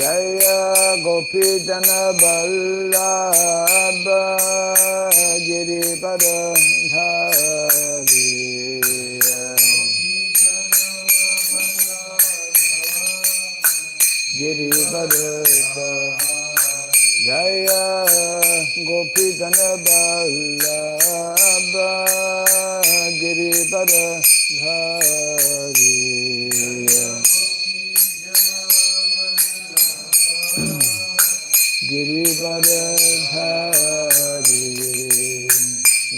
Jaya Gopi Jana Vallabha Giripada Dhari Giripada Jaya Gopi Jana Vallabha Giripada Dhari Girivardhari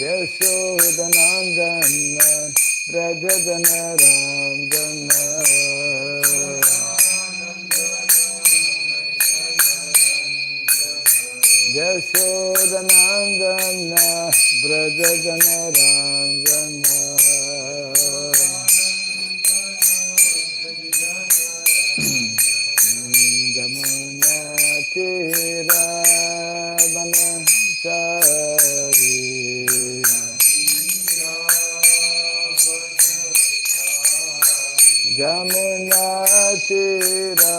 Yashodanandana Brajajanarandana Yashodanandana Brajajanarandana Tira Vanachari Jamuna Tira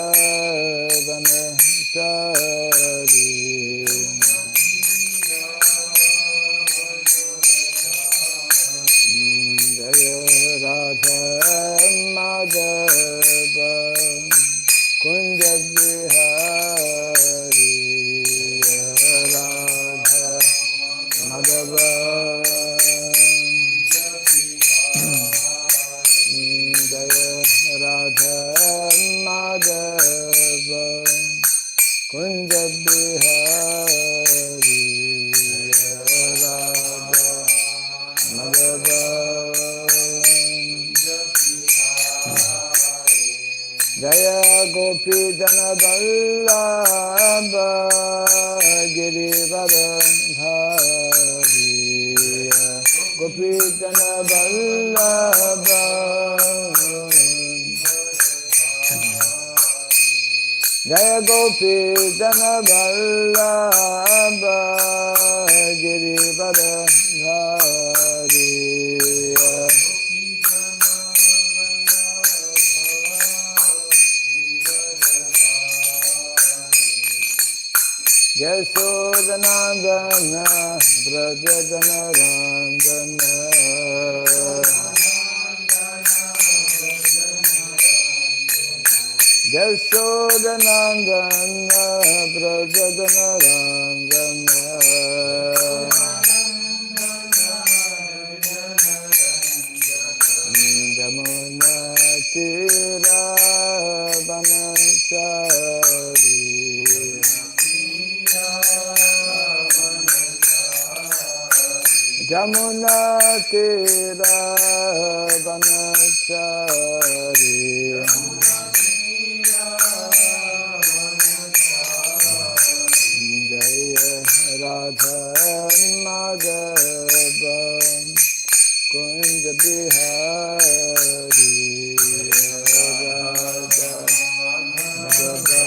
Vanachari Jaya Radha Madhava Kunja Vihari Radha Madhava Jaya Radha Madhava Kunja Vihari Radha Madhava Jaya Gopi Jana Vallabha Girivara Dhari Gopi Jana Vallabha Jaya Gopi Jana Vallabha Girivara Dhari Yashodanandana Brajajanarandana Yashodanandana Brajajanarandana Jamuna Tira Vanachari Jamuna Tira Vanachari Jaya Radha Madhava Kunja Bihari Radha Madhava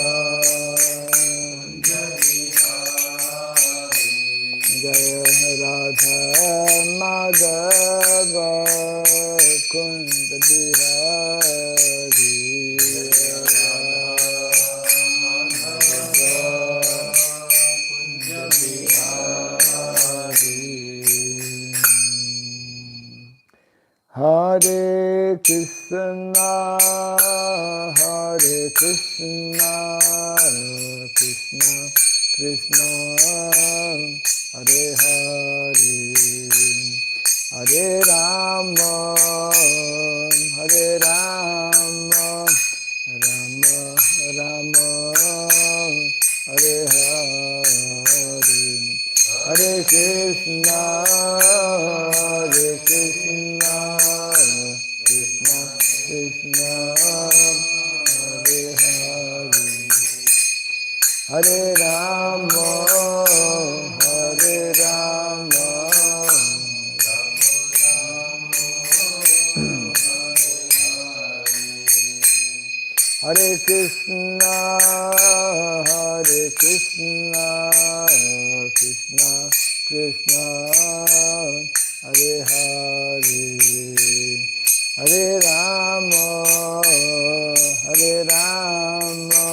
Jaya Radha Madhava Kunja Bihari Hare Krishna, Hare Krishna, Krishna Krishna, Hare Hare, Hare Rama, Hare Rama, Rama Rama, Hare Hare, Hare Krishna, Hare Krishna, Krishna Krishna, Hare Hare, Hare Rama, Hare Rama, Hare Krishna, Hare Krishna, Krishna Krishna, Hare Hare, Hare Rama, Hare Rama,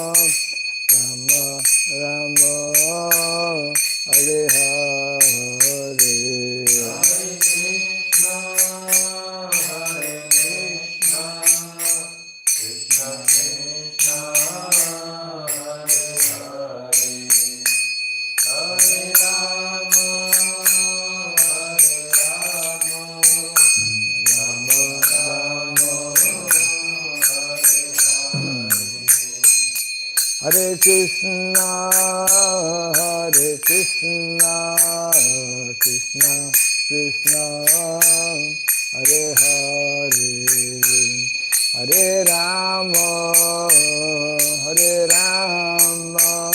Hare Krishna, Hare Krishna, Krishna Krishna, Hare Hare, Hare Rama, Hare Rama,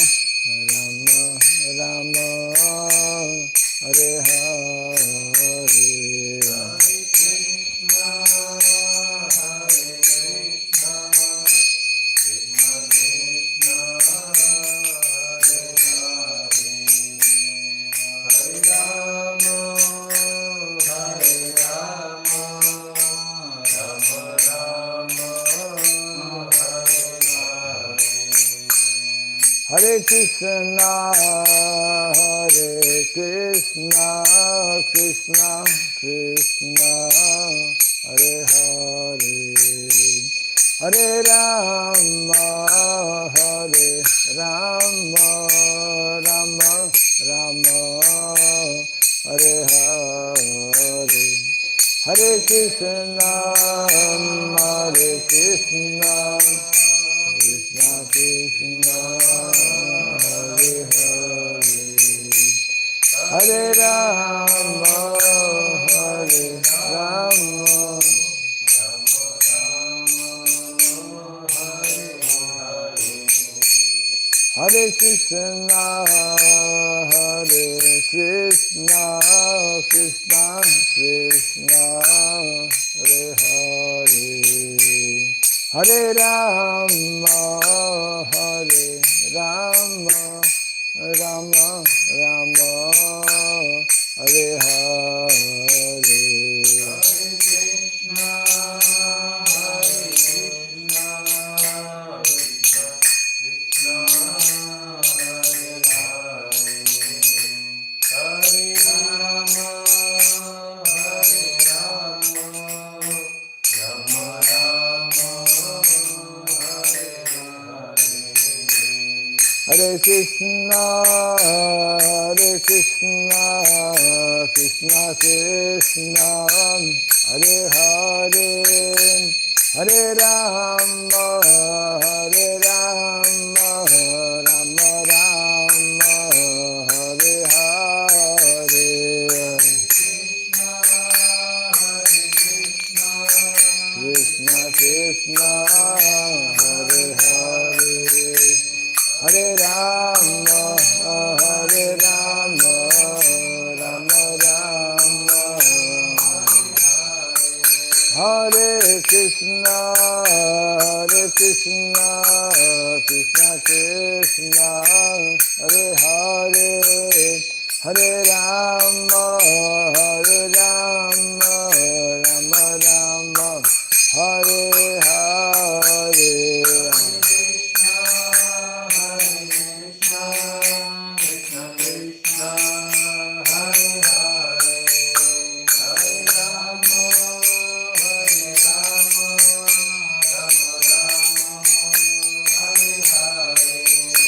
Rama Rama, Hare Hare. Hare Krishna, Hare Krishna, Krishna Krishna, Hare Hare, Hare Rama, Hare Rama, Rama Rama, Hare Hare, Hare Krishna, Hare Krishna, Krishna Krishna, Hare Hare, Hare Rama, Hare Rama, Hare Krishna, Hare Krishna, Krishna Krishna, Hare Hare, Hare Rama, Hare Rama, Rama Rama, Hare Hare. Hare Krishna, Hare Krishna, Krishna Krishna, Hare Hare, Hare Rama, Hare Rama, Rama Rama, Hare Hare. Krishna Krishna, Hare Hare, Hare Rama, Hare Rama, Rama Rama, Hare Krishna, Hare Krishna, Krishna Krishna, Hare Hare, Hare Rama, Hare Rama, Rama Rama, Hare Hare.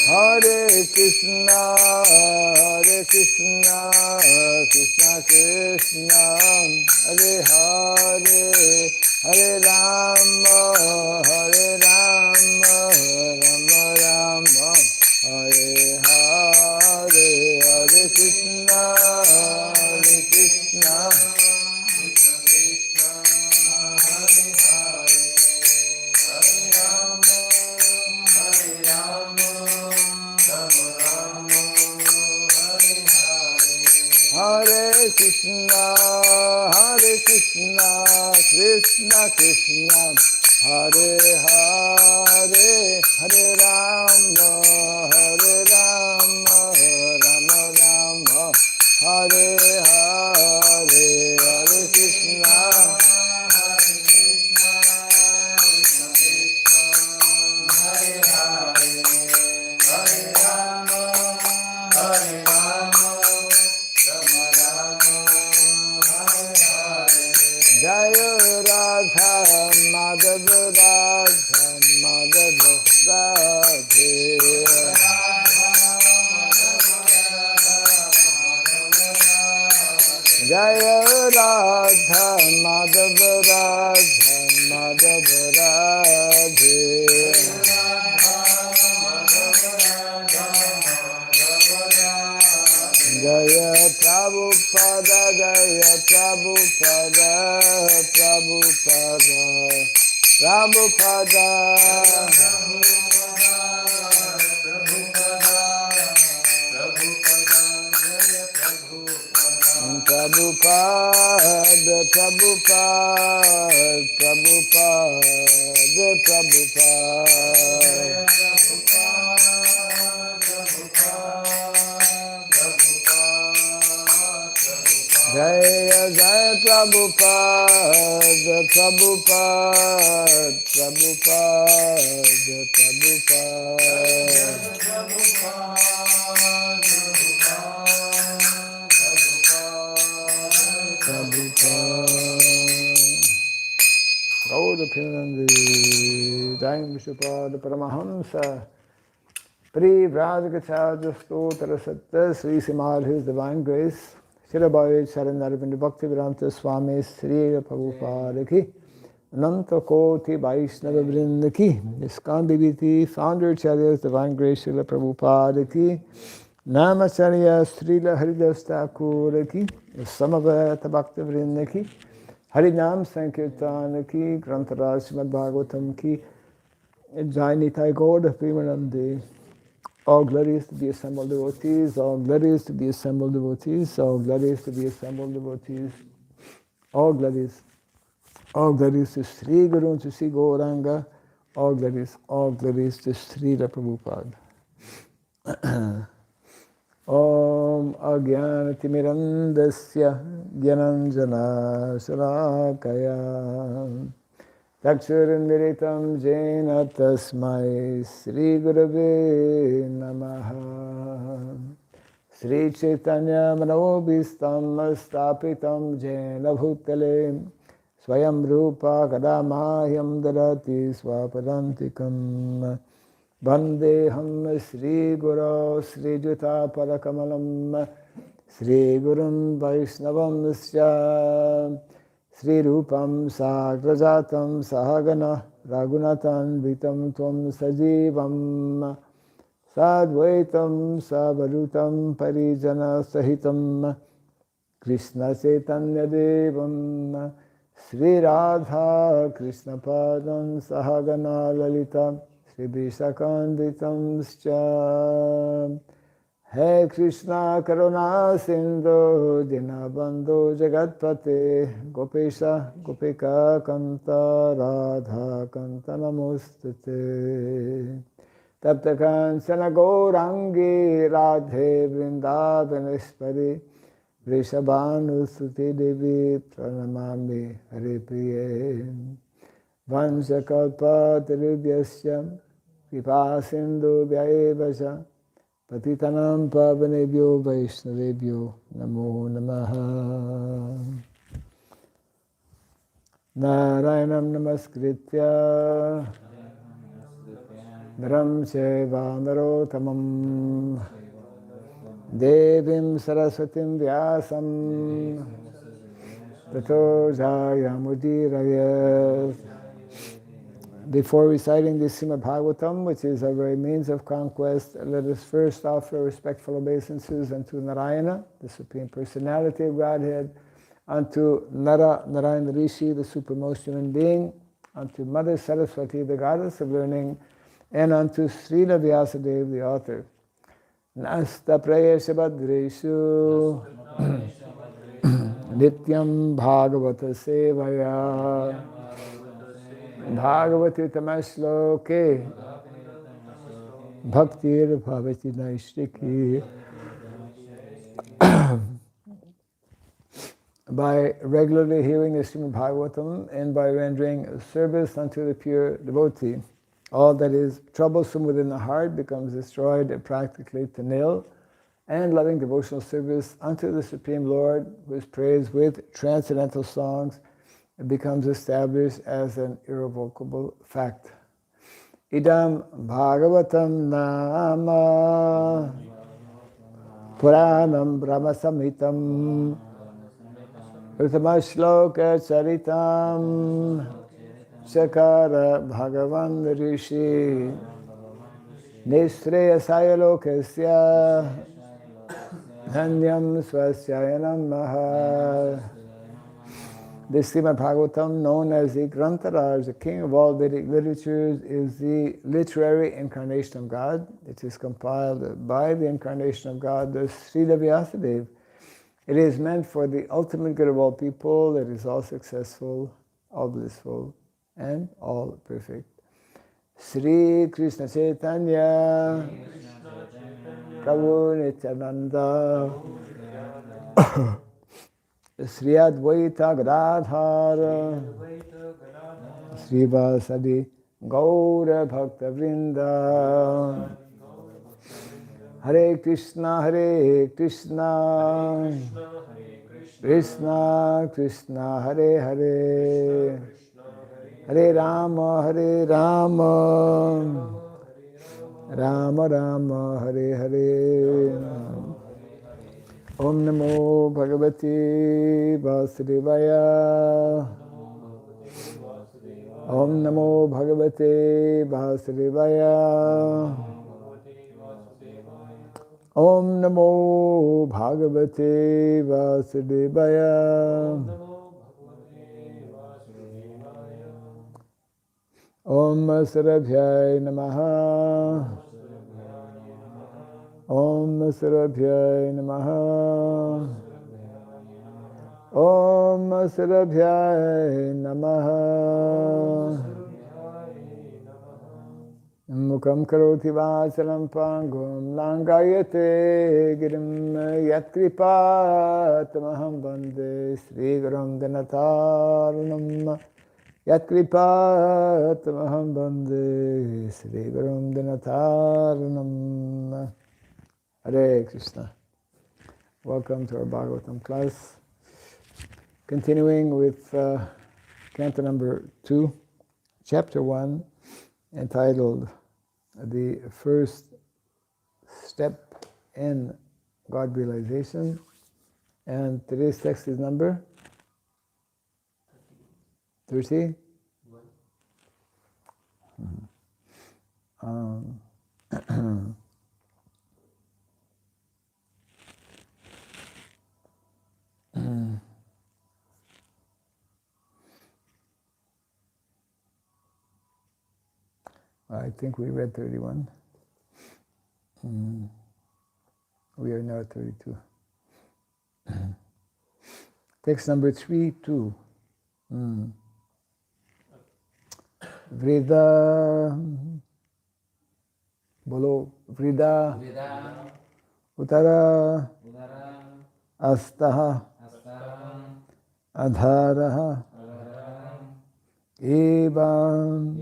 Hare Krishna, Hare Krishna, Krishna Krishna, Hare Hare, Hare Rama, Hare Rama, Rama Rama, Hare Hare, Hare Krishna, Hare Krishna, Hare Krishna, Hare Krishna, Krishna Krishna, Hare Hare, Hare Rama, Hare Rama, Rama Rama, Hare Hare, Hare Krishna, Hare Krishna, Hare Hare, Hare Rama, Hare Rama, Rama Rama, Hare Hare. Jaya Radha Madhava Radha Madhava Radhe Jaya Radha Madhava Radha Madhava Radhe Jaya Prabhupada Jaya Prabhupada Prabhupada Prabhupada Prabhupada Prabhupada Prabhupada Prabhupada Jaya Jaya Prabhupada Prabhupada Prabhupada Prabhupada Gauda Pinandi Jai Vishnupada Paramahamsa Pri Vrajagacharya Stotra Satta Sri Simal His Divine Grace Shirabai Charanarvinda Bhakti Vedanta Swami Sri Prabhupada Ki Ananta Koti Vaishnava Vrinda Ki Iskand Deviti Founder Acharyas Divine Grace Srila Prabhupada Ki Namacharya Srila Haridas Thakur Ki Samaveta Bhakti Vrinda Ki Harinam Sankirtan Ki Grantaraj Srimad Bhagavatam Ki Jai Nitai Gauda Premanande. All glories to the assembled devotees, all glories to the assembled devotees, all glories to the assembled devotees, all glories to Sri Guru and to Sri Gauranga, all glories to Srila Prabhupada. Om Agyanatimirandasya Gyananjana Shalakaya Takshurindiritam Jena Tasmai Sri Gurave Namaha Sri Chaitanya Manobhistam Stapitam Jena Bhutale Swayam Rupa Kadamahyam Dadati Swapadantikam Vandeham Sri Guru Sri Juta Parakamalam Sri Gurun Vaishnavam Sya Sri Rupam Sagrajatam Sahagana Raghunatan Vitam Tvam Sajivam Sadvaitam Savarutam Parijana Sahitam Krishna Chaitanya Devam Sri Radha Krishna Padam Sahagana Lalita Sri Vishakanditam Scha He Krishna Karuna Sindhu Dinabandhu Jagatpate Gopesha Gopika Kanta Radha Kanta Namostate Tapta Kancana Gaurangi Radhe Vrindavaneshwari Vrishabhanusuti Devi Pranamami Haripriye Vansakalpatarubhyasya Kripa Sindhu Vyayevasya Patitanam Pavanebhyo Vaishnavebhyo Namo Namaha Narayanam Namaskritya Naram Chaiva Narotamam Devim Saraswatim Vyasam Tato Jayamudirayat. Before reciting the Srimad Bhagavatam, which is our very means of conquest, let us first offer respectful obeisances unto Narayana, the Supreme Personality of Godhead, unto Narayana Rishi, the supremmost human being, unto Mother Saraswati, the goddess of learning, and unto Srila Vyasadeva, the author. Nasta prayesha badreshu nityam bhagavata sevaya Bhagavati Tamashloke Bhaktir Bhavati Naishtiki. By regularly hearing the Srimad Bhagavatam and by rendering service unto the pure devotee, all that is troublesome within the heart becomes destroyed practically to nil, and loving devotional service unto the Supreme Lord, who is praised with transcendental songs, it becomes established as an irrevocable fact. Idam Bhagavatam Nama Puranam Brahmasamitam Uttama-shloka Charitam Chakara Bhagavan Rishi Nishreyasaya Lokasya Dhanyam Swasyayanam Maha. This Srimad Bhagavatam, known as the Grantaraj, the king of all Vedic literatures, is the literary incarnation of God. It is compiled by the incarnation of God, the Srila Vyasadeva. It is meant for the ultimate good of all people. It is all successful, all blissful, and all perfect. Sri Krishna Chaitanya Prabhu Nityananda Sri Advaita Gadadhara Srivasadi Gaura Bhakta Vrinda. Hare Krishna Krishna Krishna Hare Hare Hare Rama Rama Rama Hare Hare. Om Namo Bhagavate Vasudevaya. Om Namo Bhagavate Vasudevaya. Om Namo Bhagavate Vasudevaya. Om Sarabhyai Namaha. Om Sarabhyai Namaha. Om Sarabhyai Namaha. Mukam karoti vachalam pangum langayate girim yatkripatamaham bande Sri Gurum Dinataranam. Yatkripatamaham bande Sri Gurum Dinataranam. Hare Krishna. Welcome to our Bhagavatam class. Continuing with canto number 2, chapter 1, entitled The First Step in God Realization. And today's text is number 30. I think we read 31. We are now at 32. Text number 3:2. Vrida, bolo, Vrida, Uttara, Astaha, Adharaha, Evam,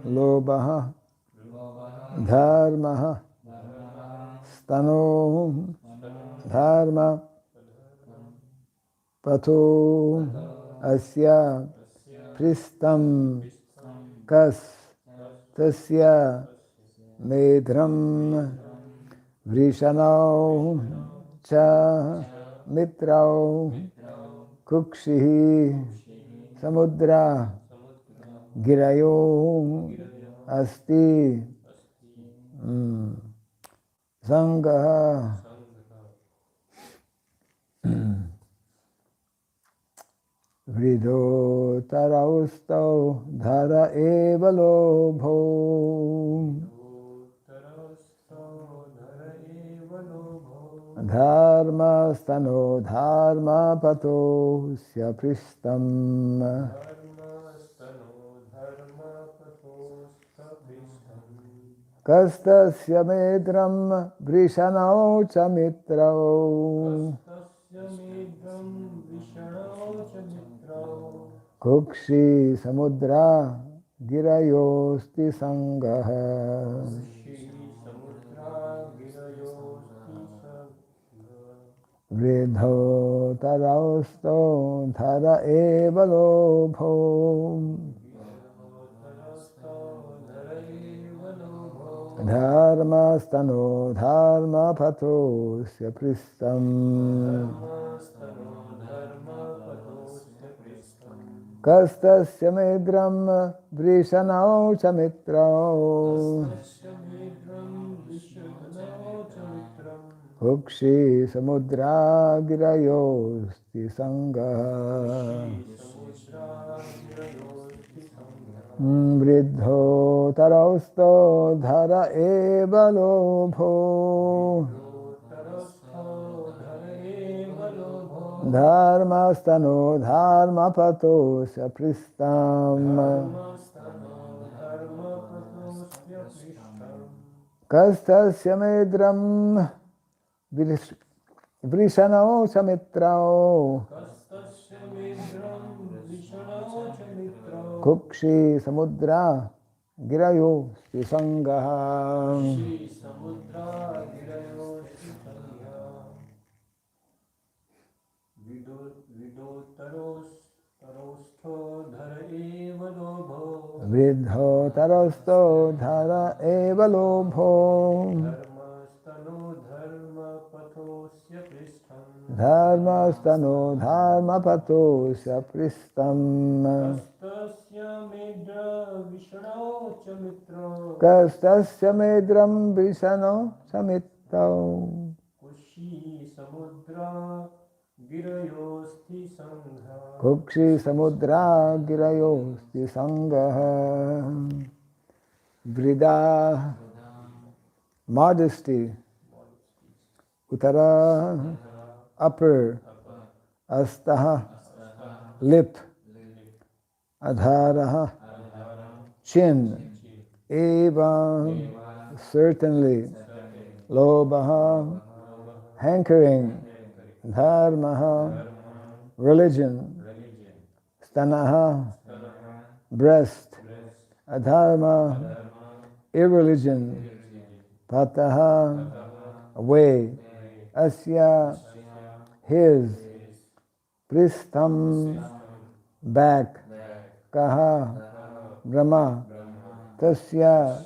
Lobaha, Dharmaha, Stano, Dharma, Pato, Asya, Pristam, Kas, Tasya, Medram, Vrishanau, Cha, Mitrau, Kukshihi, Samudra, Girayo, Asti, Sangaha, Vrido Taraustau, Dhara Eva Lobho, Dharma Stano, Dharma Pato, Syapristam. Kastasya medram vrishanau cha mitrau. Kukshi samudra girayosti sangaha. Vridho tarausto dhara eva lobho dharmastano dharma patosya pristam kastasya medram vrishanau chamitrau Ukshi samudra girayosti sangha Vridho tarausto dhara eva lobho Dharmastano dharma patosya pristam Kastasya medram Vrishanao Samitrao Kukshi Samudra Girayo Stisangaha. Vidho Tarosto Dhara Eva Lobho Dharmastano dharma patosya pristam Kastasya medram vishano samittau Kukshi samudra girayosti sangaha. Vrida, modesty. Uttara, upper. Astaha, lip. Adharaha, chin. Eva, certainly. Lobhaha, hankering. Dharmaha, religion. Stanaha, breast. Adharma, irreligion. Pataha, way. Asya, his. Pristam, back. Kaha, Brahma. Tasya,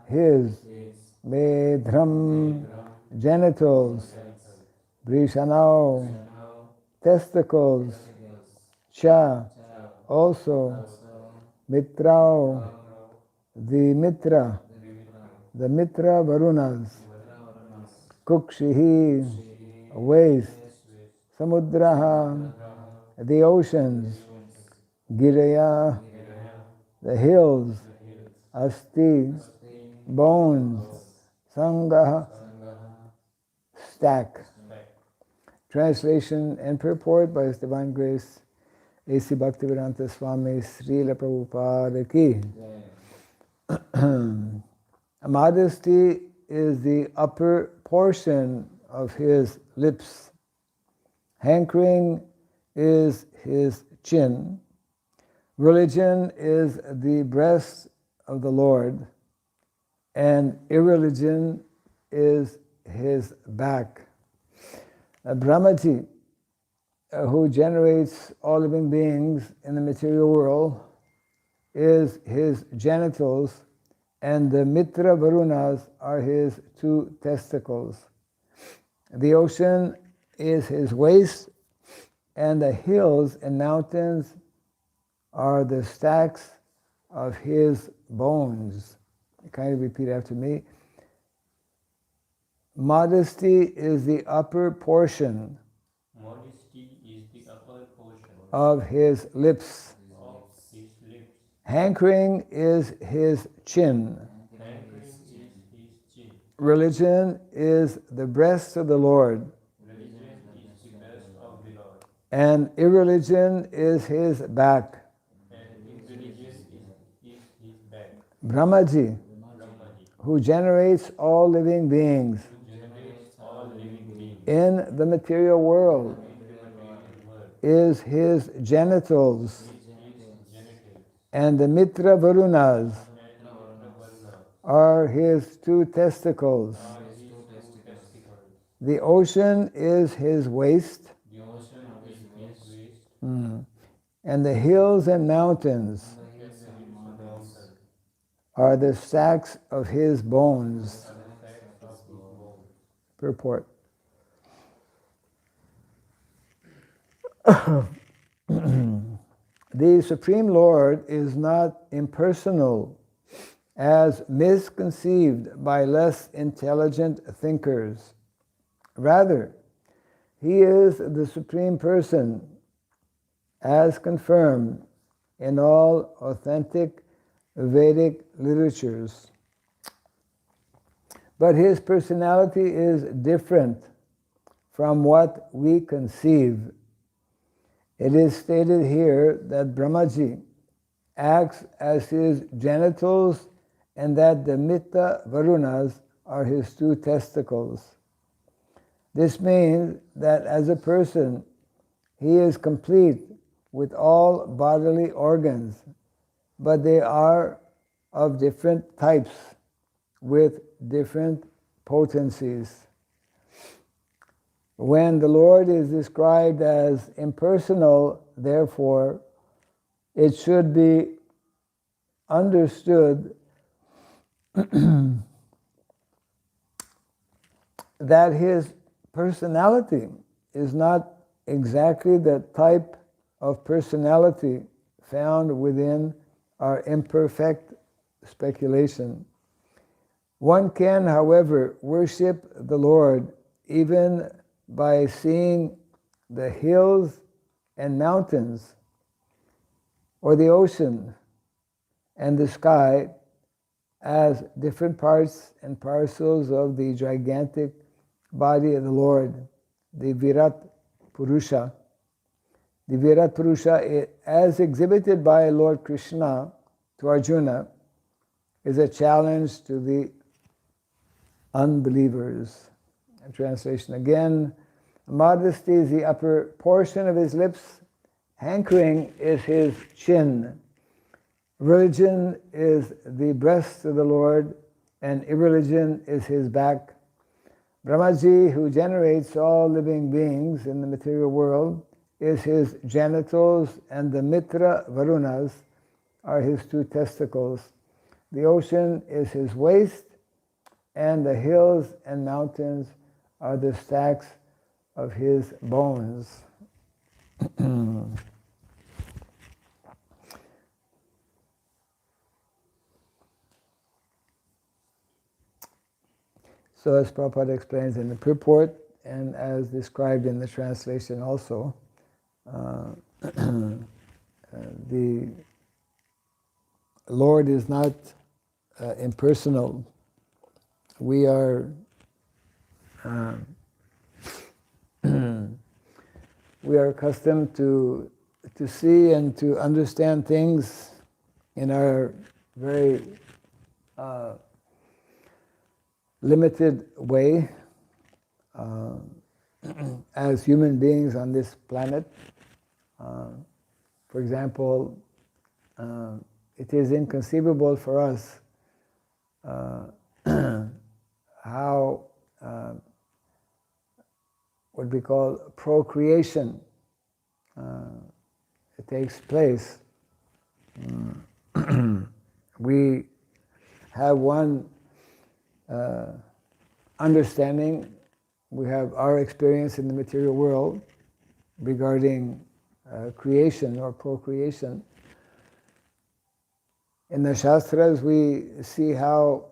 his. Medhram, genitals. Brishanao, testicles. Cha, also. Mitrao, the Mitra. The Mitra Varunas. Kukshihi, waste. Samudraha, the oceans. Giraya, the hills. Asti, bones. Sangaha, stack. Translation and purport by His Divine Grace A.C. Bhaktivedanta Swami Srila Prabhupada Ki. Modesty is the upper portion of his lips. Hankering is his chin. Religion is the breast of the Lord. And irreligion is his back. Brahmaji, who generates all living beings in the material world, is his genitals, and the Mitra Varunas are his two testicles. The ocean is his waist, and the hills and mountains are the stacks of his bones. Kind of repeat after me. Modesty is the upper portion of his lips. Hankering is his chin. Religion is the breast of the Lord. And irreligion is his back. Brahmaji, who generates all living beings in the material world, is his genitals, and the Mitra Varunas are his two testicles. The ocean is his waist, The ocean is his waist, and the hills and mountains and the hills and mountains are the stacks of his bones. are the stacks of his bones. Purport. The Supreme Lord is not impersonal as misconceived by less intelligent thinkers. Rather, he is the Supreme Person as confirmed in all authentic Vedic literatures. But his personality is different from what we conceive. It is stated here that Brahmaji acts as his genitals and that the Mitra Varunas are his two testicles. This means that as a person, he is complete with all bodily organs, but they are of different types with different potencies. When the Lord is described as impersonal, therefore, it should be understood that his personality is not exactly the type of personality found within our imperfect speculation. One can, however, worship the Lord even by seeing the hills and mountains, or the ocean and the sky as different parts and parcels of the gigantic body of the Lord, the Virat Purusha. The Virat Purusha, as exhibited by Lord Krishna to Arjuna, is a challenge to the unbelievers. A translation again: modesty is the upper portion of his lips, hankering is his chin. Religion is the breast of the Lord, and irreligion is his back. Brahmaji, who generates all living beings in the material world, is his genitals, and the Mitra Varunas are his two testicles. The ocean is his waist, and the hills and mountains are the stacks of his bones. So as Prabhupada explains in the purport, and as described in the translation also, the Lord is not impersonal. We are accustomed to see and to understand things in our very limited way as human beings on this planet. For example, it is inconceivable for us how what we call procreation it takes place. We have one understanding, we have our experience in the material world regarding creation or procreation. In the Shastras, we see how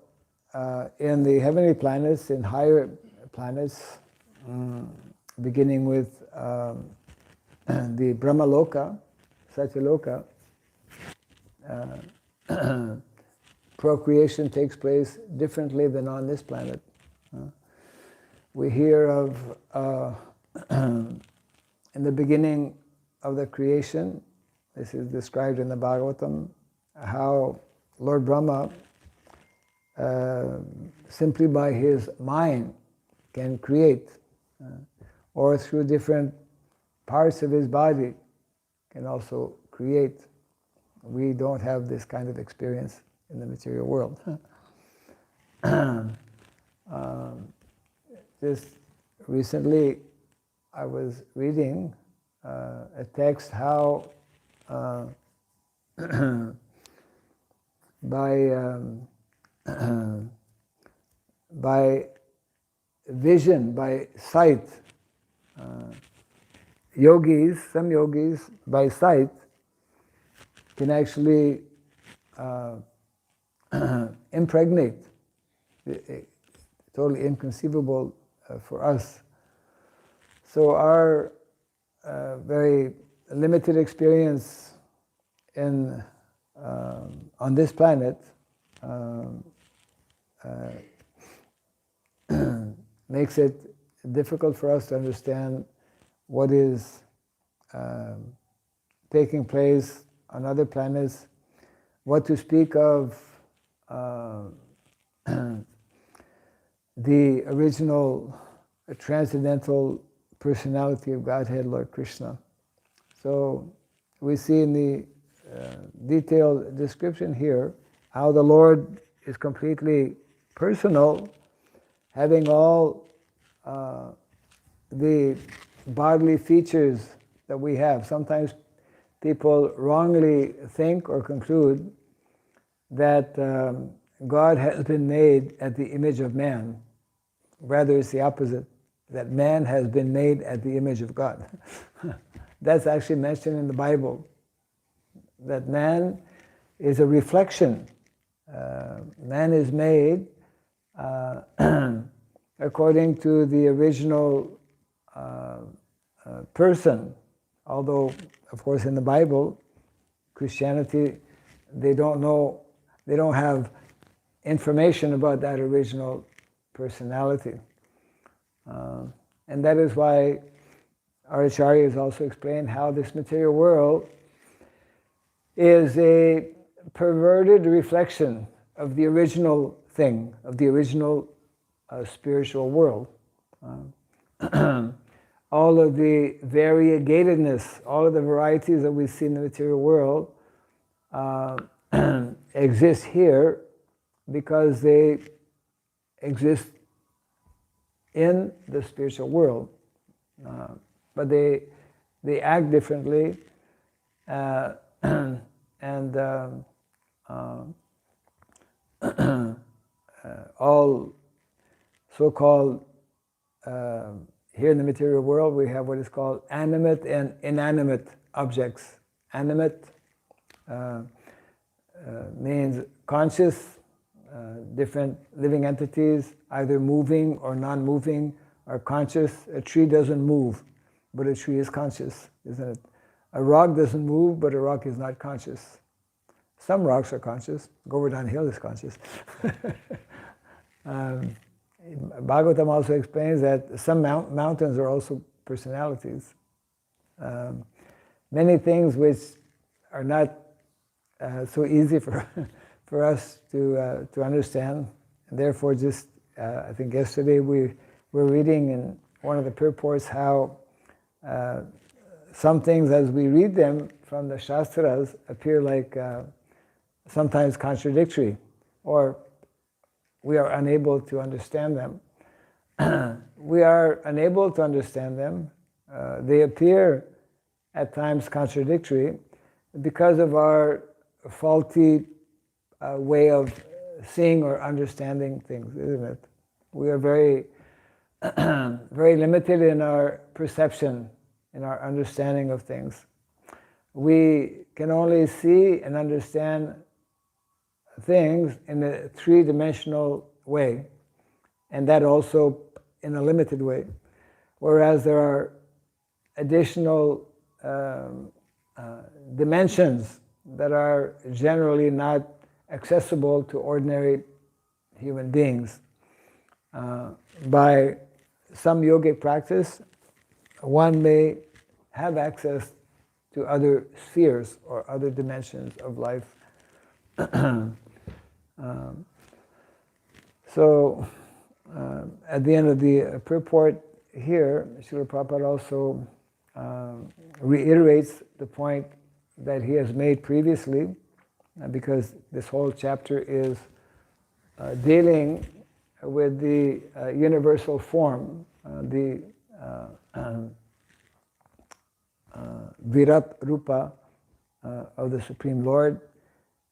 in the heavenly planets, in higher planets, beginning with the Brahmaloka, Satyaloka, procreation takes place differently than on this planet. We hear of, in the beginning of the creation, this is described in the Bhagavatam, how Lord Brahma, simply by his mind, can create, or through different parts of his body, can also create. We don't have this kind of experience in the material world. Just recently I was reading a text how by vision, by sight, some yogis by sight can actually impregnate, totally inconceivable for us. So our very limited experience in on this planet makes it difficult for us to understand what is taking place on other planets, what to speak of the original transcendental personality of Godhead, Lord Krishna. So we see in the detailed description here how the Lord is completely personal, having all the bodily features that we have. Sometimes people wrongly think or conclude that God has been made at the image of man. Rather, it's the opposite, that man has been made at the image of God. That's actually mentioned in the Bible, that man is a reflection. Man is made according to the original person. Although, of course, in the Bible, Christianity, they don't have information about that original personality. And that is why our acharyas also explain how this material world is a perverted reflection of the original thing, of the original spiritual world. All of the variegatedness, all of the varieties that we see in the material world exist here because they exist in the spiritual world. But they act differently, and all so-called, here in the material world we have what is called animate and inanimate objects. Animate means conscious, different living entities, either moving or non-moving, are conscious. A tree doesn't move, but a tree is conscious, isn't it? A rock doesn't move, but a rock is not conscious. Some rocks are conscious. Govardhan Hill is conscious. Bhagavatam also explains that some mountains are also personalities. Many things which are not so easy for us to understand. And therefore, just I think yesterday we were reading in one of the purports how some things, as we read them from the Shastras, appear like sometimes contradictory, or we are unable to understand them. We are unable to understand them. They appear at times contradictory because of our faulty way of seeing or understanding things, isn't it? We are very, very limited in our perception, in our understanding of things. We can only see and understand things in a three-dimensional way, and that also in a limited way, whereas there are additional dimensions that are generally not accessible to ordinary human beings. By some yogic practice, one may have access to other spheres or other dimensions of life. So, at the end of the purport here, Srila Prabhupada also reiterates the point that he has made previously, because this whole chapter is dealing with the universal form the Virat Rupa of the Supreme Lord.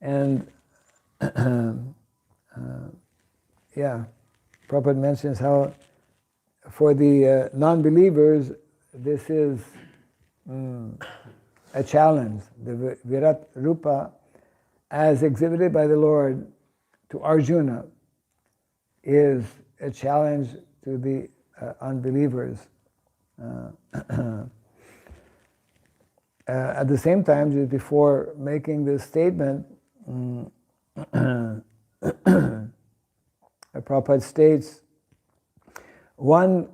And yeah, Prabhupada mentions how for the non-believers this is a challenge. The Virat Rupa, as exhibited by the Lord to Arjuna, is a challenge to the unbelievers. At the same time, just before making this statement, Prabhupada states, one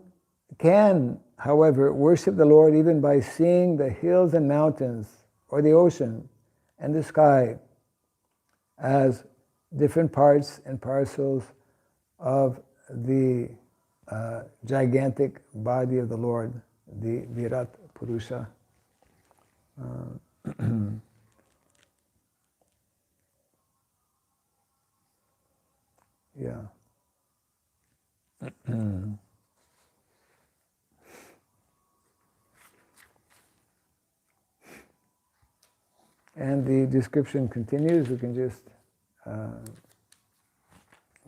can, however, worship the Lord even by seeing the hills and mountains, or the ocean and the sky as different parts and parcels of the gigantic body of the Lord, the Virat Purusha. Yeah. And the description continues. We can just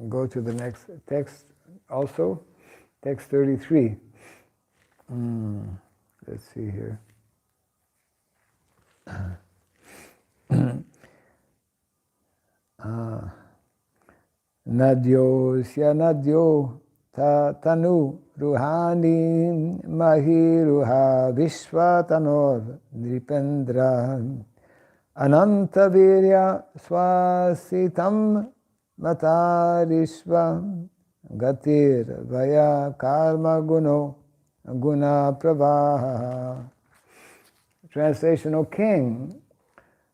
go to the next text also, text 33. Let's see here. Nadyosya nadyo tanu ruhani mahiruha vishwatanor nripendra anantavirya swasitam matarishva gatir vaya karma guno guna pravaha. Translation: O king,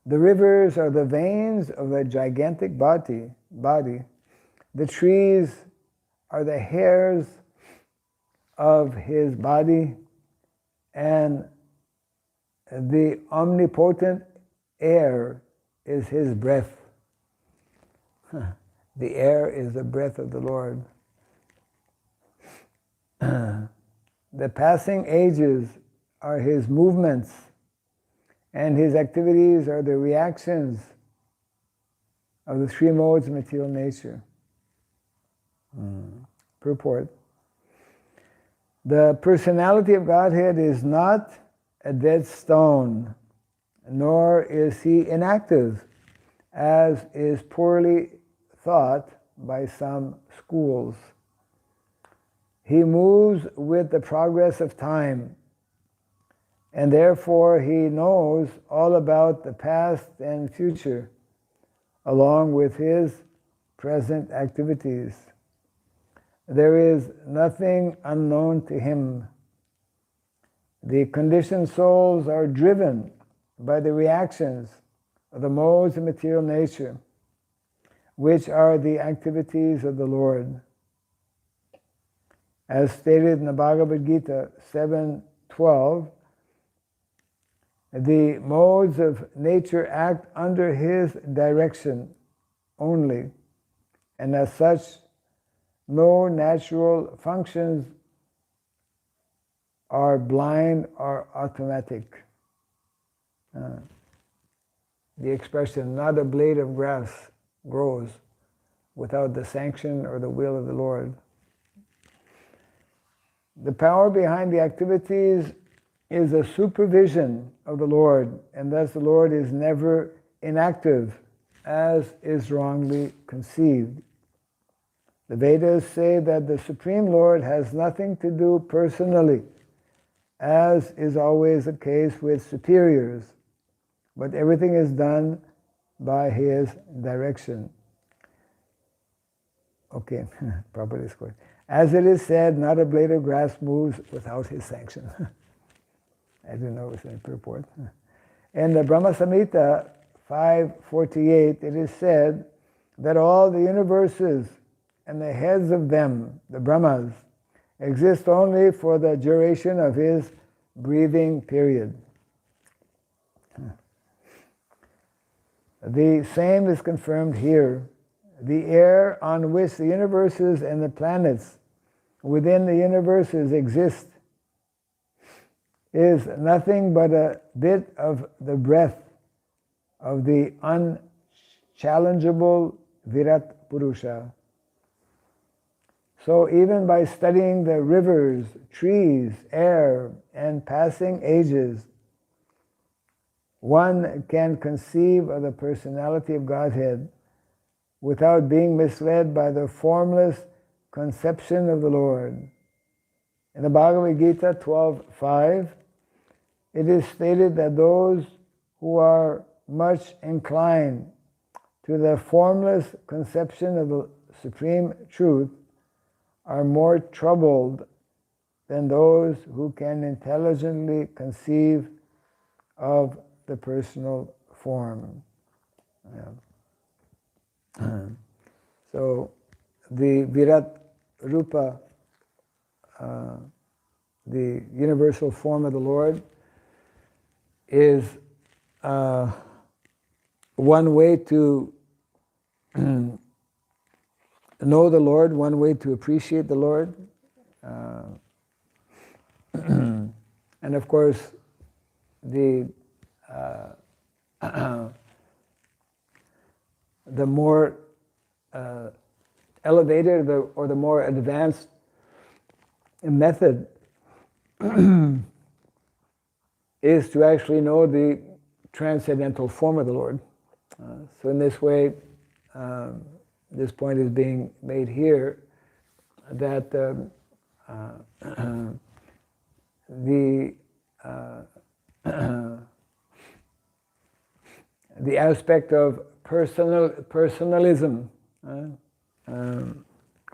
the rivers are the veins of a gigantic body. The trees are the hairs of his body, and the omnipotent air is his breath. The air is the breath of the Lord. The passing ages are his movements, and his activities are the reactions of the three modes of material nature. Purport: the personality of Godhead is not a dead stone, nor is he inactive, as is poorly thought by some schools. He moves with the progress of time, and therefore he knows all about the past and future, along with his present activities. There is nothing unknown to him. The conditioned souls are driven by the reactions of the modes of material nature, which are the activities of the Lord. As stated in the Bhagavad Gita 7:12, the modes of nature act under his direction only, and as such, no natural functions are blind or automatic. The expression, not a blade of grass grows without the sanction or the will of the Lord. The power behind the activities is a supervision of the Lord, and thus the Lord is never inactive, as is wrongly conceived. The Vedas say that the Supreme Lord has nothing to do personally, as is always the case with superiors, but everything is done by his direction. Okay, properly scored. As it is said, not a blade of grass moves without his sanction. I didn't know it was in the purport. In the Brahma Samhita 5:48, it is said that all the universes and the heads of them, the Brahmas, exist only for the duration of his breathing period. The same is confirmed here. The air on which the universes and the planets within the universes exist is nothing but a bit of the breath of the unchallengeable Virat Purusha. So even by studying the rivers, trees, air, and passing ages, one can conceive of the personality of Godhead without being misled by the formless conception of the Lord. In the Bhagavad Gita 12:5, it is stated that those who are much inclined to the formless conception of the Supreme Truth are more troubled than those who can intelligently conceive of the personal form. Yeah. So the Virat Rupa, the universal form of the Lord, is one way to know the Lord, one way to appreciate the Lord. And of course, the more elevated or the more advanced method is to actually know the transcendental form of the Lord. So in this way, this point is being made here that the aspect of personalism,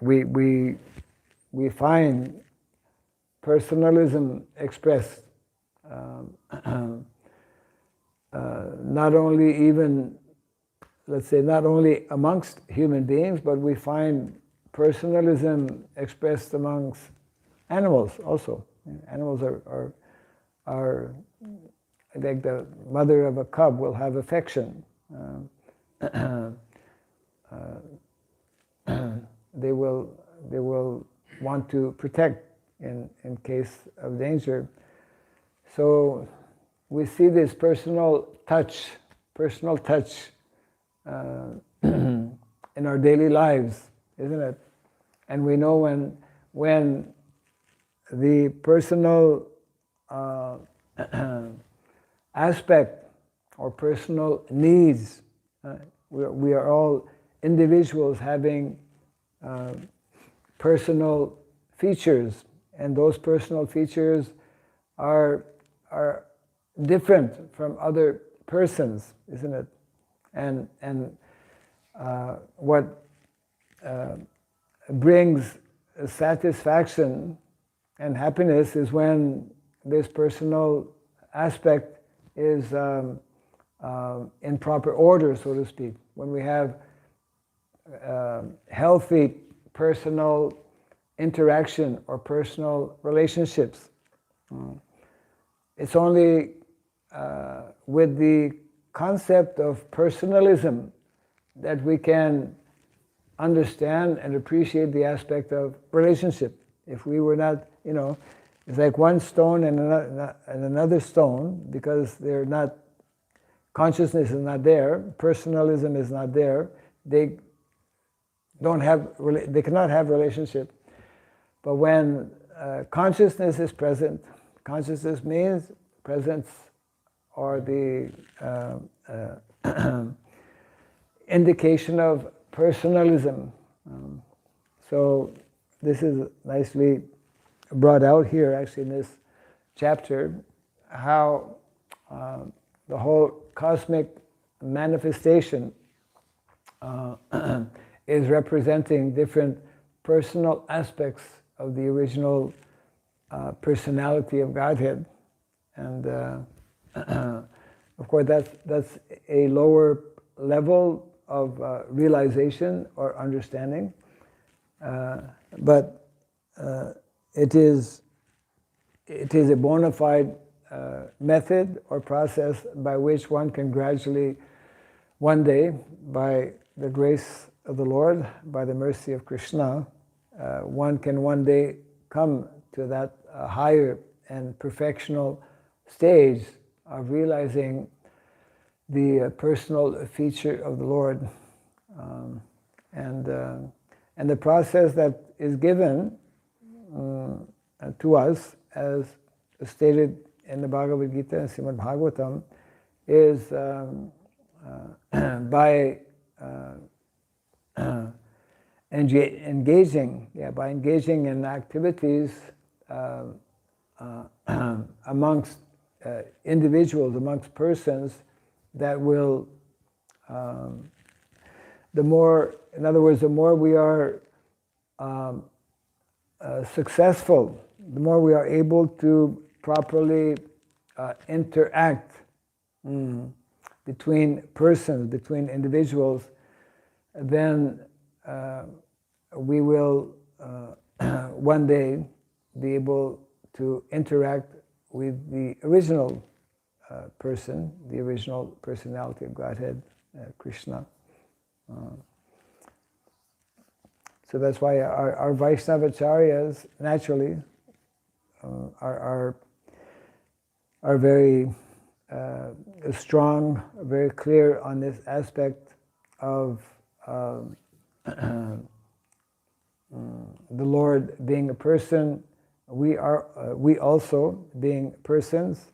we find personalism expressed not only even, let's say, not only amongst human beings, but we find personalism expressed amongst animals also. Animals are like the mother of a cub will have affection. They will want to protect in case of danger. So we see this personal touch in our daily lives, isn't it? And we know when the personal aspect or personal needs, we are all individuals having personal features, and those personal features are different from other persons, isn't it? And what brings satisfaction and happiness is when this personal aspect is in proper order, so to speak. When we have healthy personal interaction or personal relationships. It's only with the concept of personalism that we can understand and appreciate the aspect of relationship. If we were not, it's like one stone and another stone, because they're not, consciousness is not there, personalism is not there, they cannot have relationship. But when consciousness is present, consciousness means presence or the indication of personalism. So this is nicely brought out here, actually, in this chapter, how the whole cosmic manifestation is representing different personal aspects of the original personality of Godhead. And of course that's a lower level of realization or understanding, but it is a bona fide method or process by which one can gradually, one day, by the grace of the Lord, by the mercy of Krishna, one can one day come to that higher and perfectional stage of realizing the personal feature of the Lord. And the process that is given to us, as stated in the Bhagavad Gita and Srimad Bhagavatam, is by engaging in activities amongst individuals, amongst persons that will, the more we are successful, the more we are able to properly interact between persons, between individuals, then we will one day be able to interact with the original person, the original personality of Godhead, Krishna. So that's why our Vaishnavacharyas naturally are very strong, very clear on this aspect of the Lord being a person. We also being persons,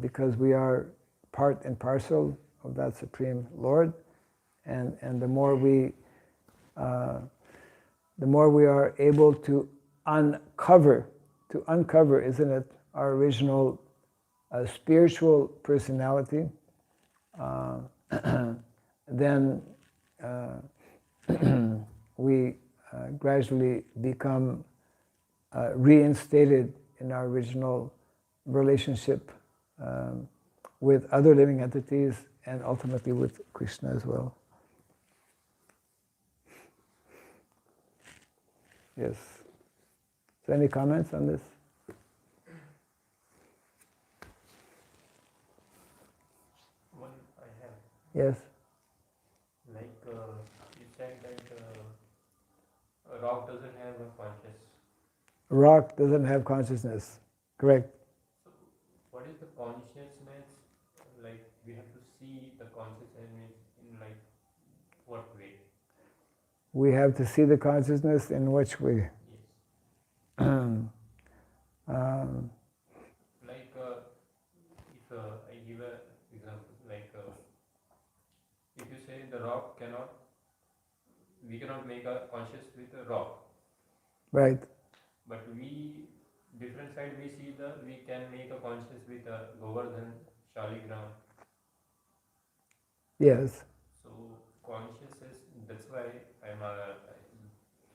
because we are part and parcel of that Supreme Lord, and the more we are able to uncover, isn't it, our original spiritual personality, then we gradually become reinstated in our original relationship with other living entities and ultimately with Krishna as well. Yes. So any comments on this? One I have. Yes. Like you said that a rock doesn't have a conscious. Rock doesn't have consciousness. Correct. So what is the consciousness? Like we have to see the consciousness in like what way? We have to see the consciousness in which way? Yes. Like if I give an example, like if you say the rock we cannot make a conscious with a rock. Right. But different side we can make a conscious with a Govardhan, Shaligram. Yes. So conscious is, that's why I'm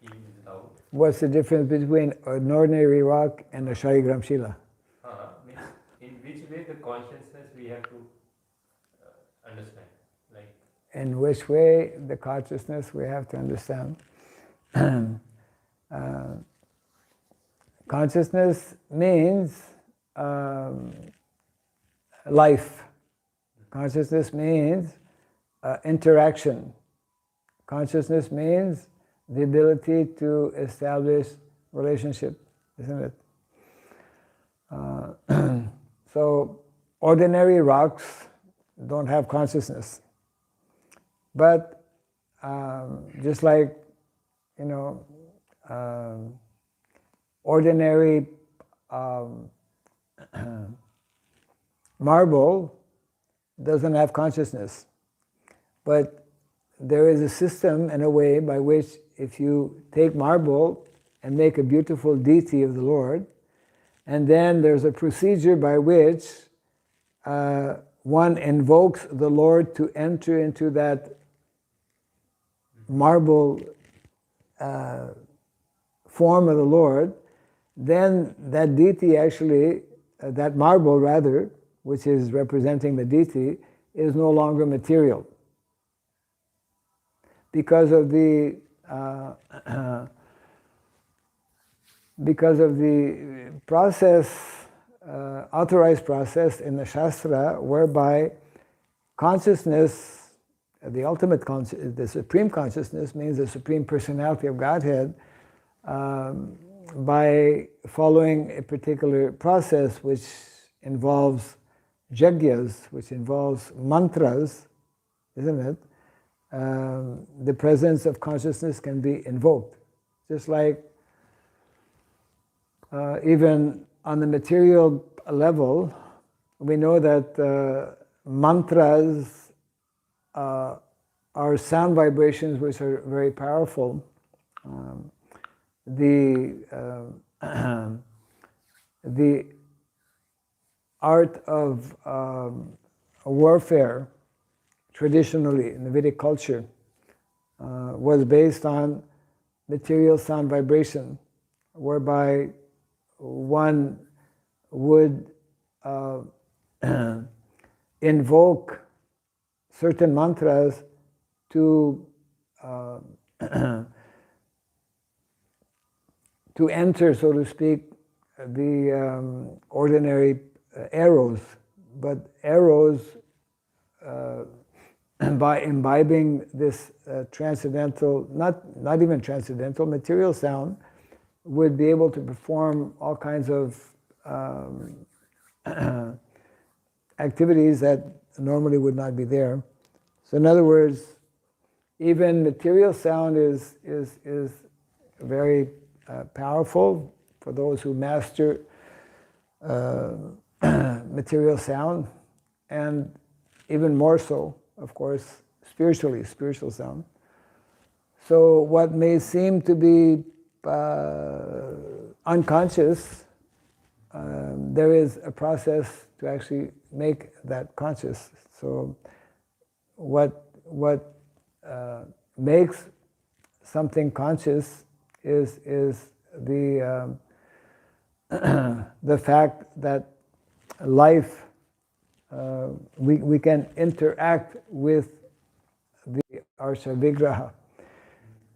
feeling this doubt. What's the difference between an ordinary rock and a Shaligram Shila? Means in which way the consciousness we have to understand? Like In which way the consciousness we have to understand? Consciousness means life. Consciousness means interaction. Consciousness means the ability to establish relationship, isn't it? So ordinary rocks don't have consciousness. But just like, ordinary marble doesn't have consciousness. But there is a system and a way by which if you take marble and make a beautiful deity of the Lord, and then there's a procedure by which one invokes the Lord to enter into that marble form of the Lord, then that deity actually, that marble rather, which is representing the deity, is no longer material. Because of the process, authorized process in the Shastra, whereby consciousness, the ultimate consciousness, the supreme consciousness, means the supreme personality of Godhead, by following a particular process which involves yagyas, which involves mantras, isn't it? The presence of consciousness can be invoked. Just like even on the material level, we know that mantras are sound vibrations which are very powerful. The art of warfare traditionally in the Vedic culture was based on material sound vibration, whereby one would invoke certain mantras to to enter, so to speak, the ordinary arrows. But arrows, by imbibing this transcendental, not even transcendental, material sound, would be able to perform all kinds of activities that normally would not be there. So in other words, even material sound is very powerful for those who master material sound, and even more so, of course, spiritual sound. So what may seem to be unconscious, there is a process to actually make that conscious. So what makes something conscious is the the fact that life, we can interact with the Arsha Vigraha.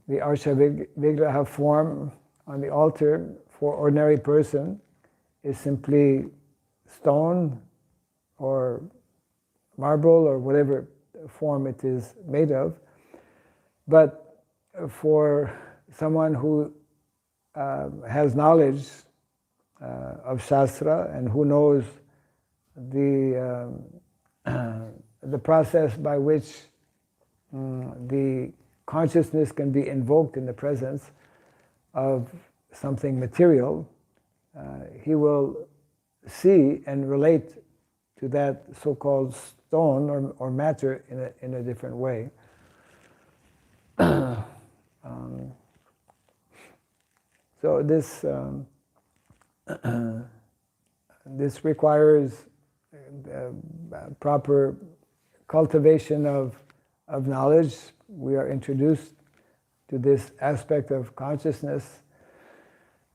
The Arsha Vigraha form on the altar for ordinary person is simply stone or marble or whatever form it is made of. But for someone who has knowledge of Shastra and who knows the process by which the consciousness can be invoked in the presence of something material, he will see and relate to that so-called stone or matter in a different way. So this requires proper cultivation of knowledge. We are introduced to this aspect of consciousness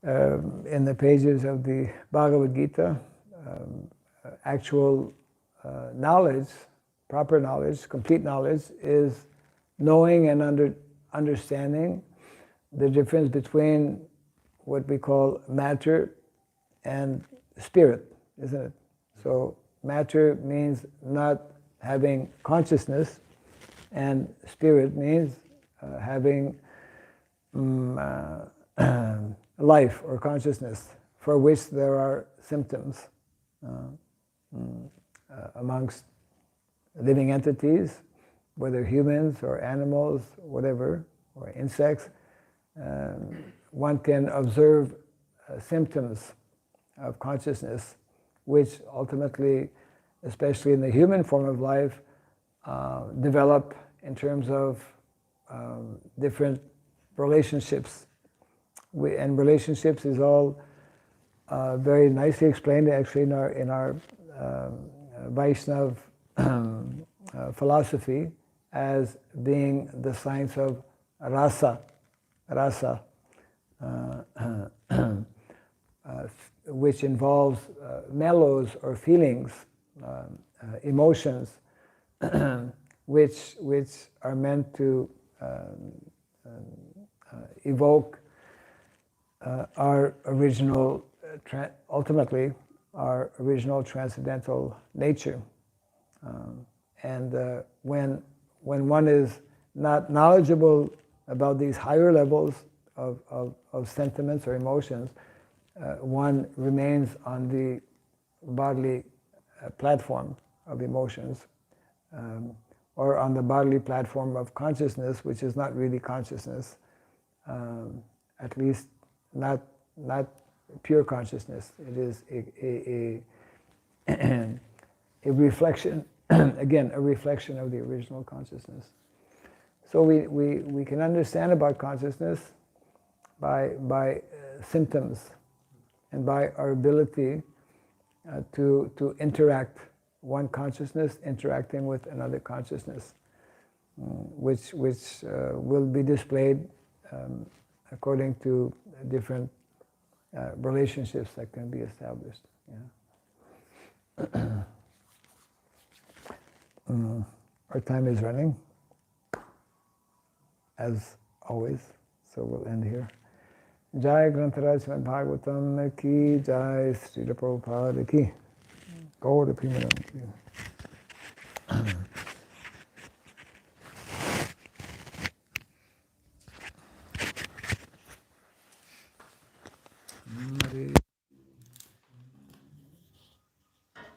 in the pages of the Bhagavad Gita. Actual knowledge, proper knowledge, complete knowledge is knowing and understanding the difference between what we call matter and spirit, isn't it? So matter means not having consciousness, and spirit means having life or consciousness, for which there are symptoms amongst living entities, whether humans or animals, whatever, or insects. One can observe symptoms of consciousness, which ultimately, especially in the human form of life, develop in terms of different relationships. And relationships is all very nicely explained actually in our Vaishnava philosophy as being the science of rasa, which involves mellows or feelings, emotions, which are meant to evoke our original, ultimately, our original transcendental nature. And when one is not knowledgeable about these higher levels of sentiments or emotions, one remains on the bodily platform of emotions, or on the bodily platform of consciousness, which is not really consciousness, at least not pure consciousness. It is a reflection, again, a reflection of the original consciousness. So we can understand about consciousness by symptoms and by our ability to interact, one consciousness interacting with another consciousness, which will be displayed according to different relationships that can be established. Yeah. Our time is running, as always, so we'll end here. Jai Grantaraj Srimad Bhagavatam ki, Jai Srila Prabhupada ki, Gaura Premanand ki. Hare